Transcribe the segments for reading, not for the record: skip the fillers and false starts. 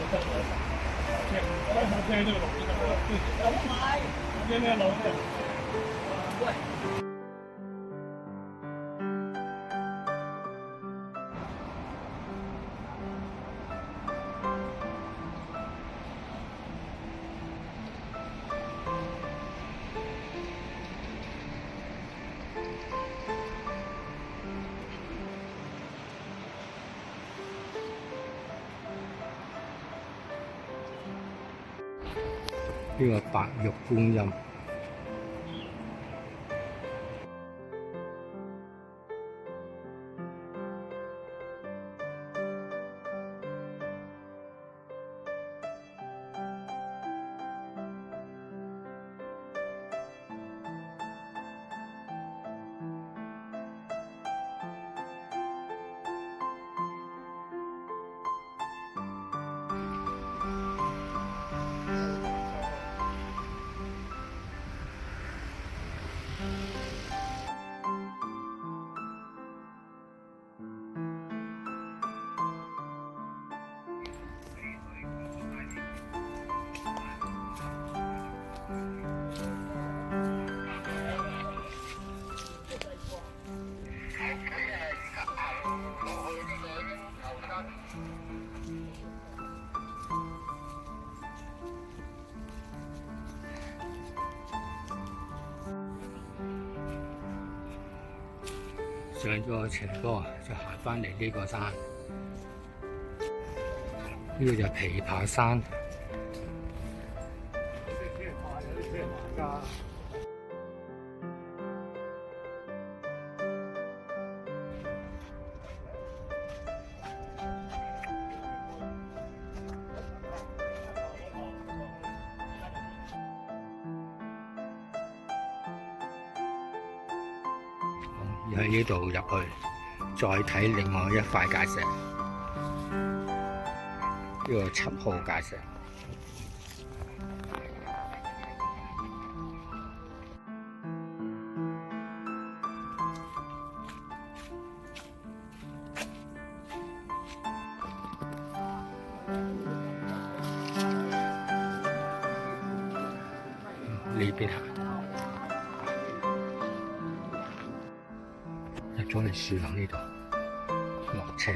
聽呢個錄音啊！有買，聽呢個錄音。呢個白玉觀音，上咗斜坡就行返嚟呢個山，呢個就係琵琶山。喺呢度入去，再睇另外一塊界石，呢個7號界石。呢邊行。入咗嚟樹林呢度，落車。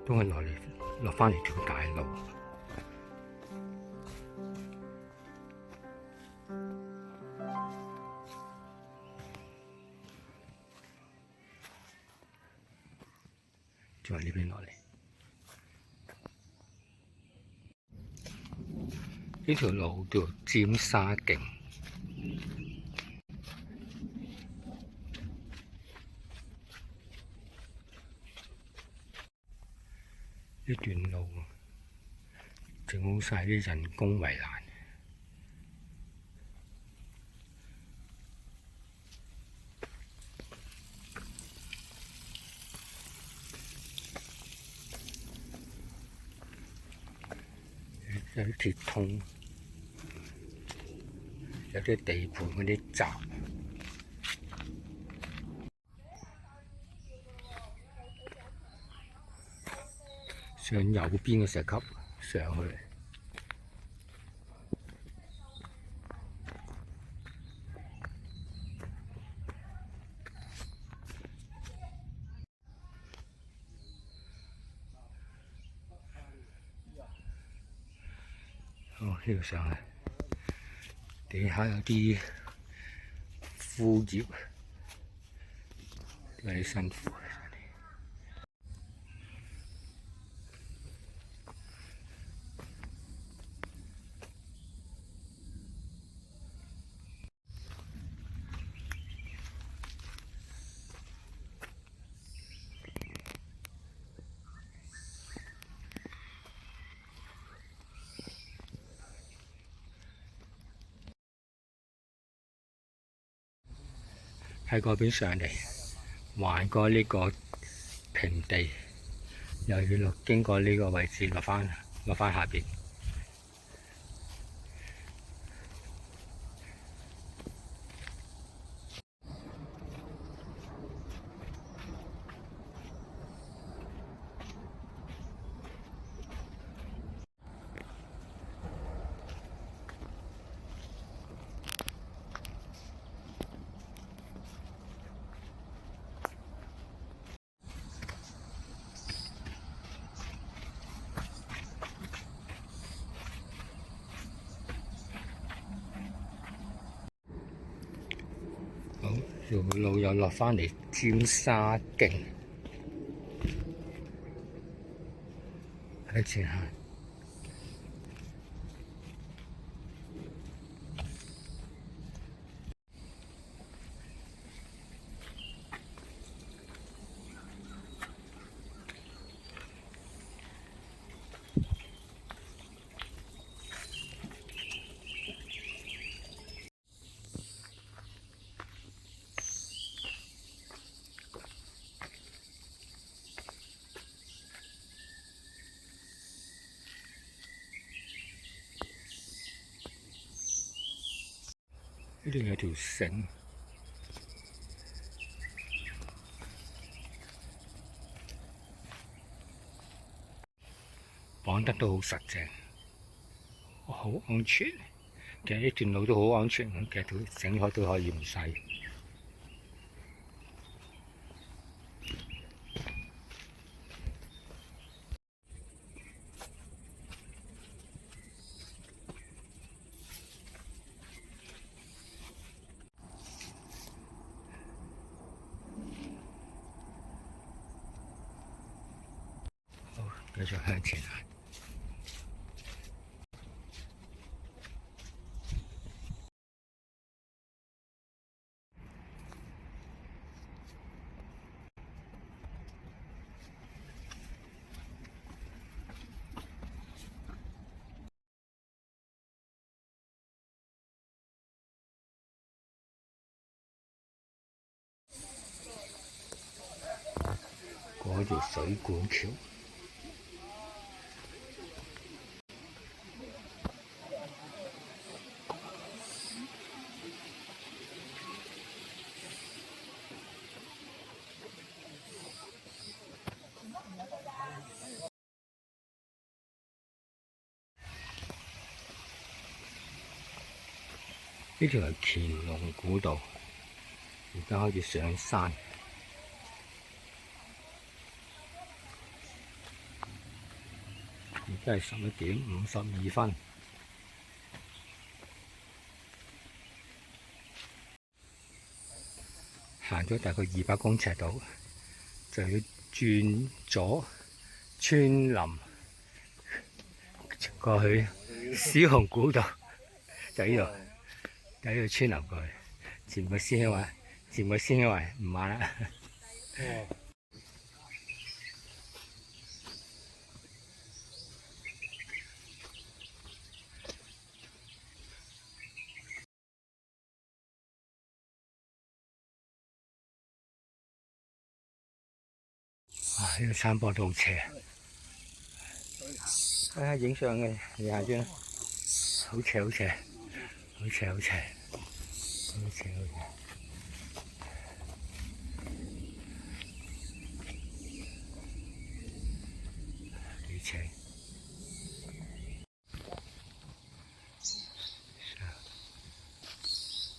都係落返嚟條大路。再呢邊落嚟。呢條路叫尖沙徑，呢段路整好晒啲人工圍欄，有啲鐵通。有啲地盤嗰啲閘，上右邊嘅石級上去。哦，呢度上去。地下有啲枯葉，有啲辛苦。喺嗰邊上嚟，橫過呢個平地，又要經過呢個位置落返下邊。條路又落返嚟尖沙徑，向前行。呢度有條繩，綁得都好實淨，好安全。其實呢段路都好安全，其實條繩都可以唔使。繼續向前行。過條水管橋。呢條係乾隆古道，而家開始上山。而家係11:52。行咗大概200公尺度，就要轉左穿林過去獅紅古道，就呢度。喺度穿流過去，前個師兄話唔玩啦。呢個山坡都好斜，睇下影相嘅影下先，好斜好斜，好斜好斜，好斜好斜，幾斜。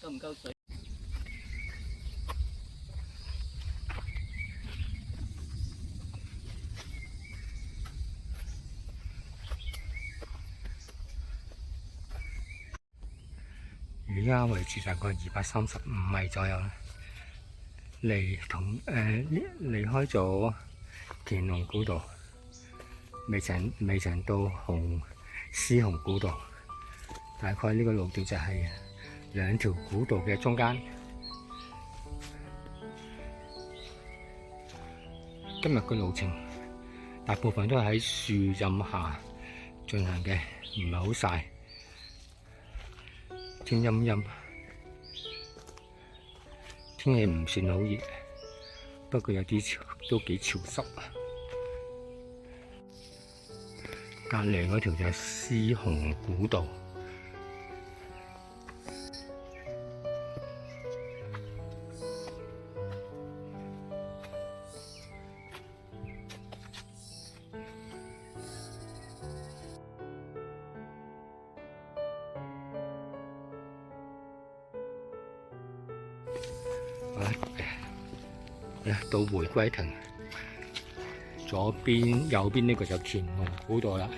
夠唔夠水？而家位置大概235米左右啦，離開咗乾隆古道，未曾到獅紅古道，大概呢個路段就係兩條古道嘅中間。今日嘅路程大部分都係喺樹蔭下進行嘅，唔係好曬。天陰陰，天氣唔算好熱，不過有啲都幾潮濕。隔離嗰條就係獅紅古道。到迴歸亭，左邊、右邊呢個就乾隆古道啦。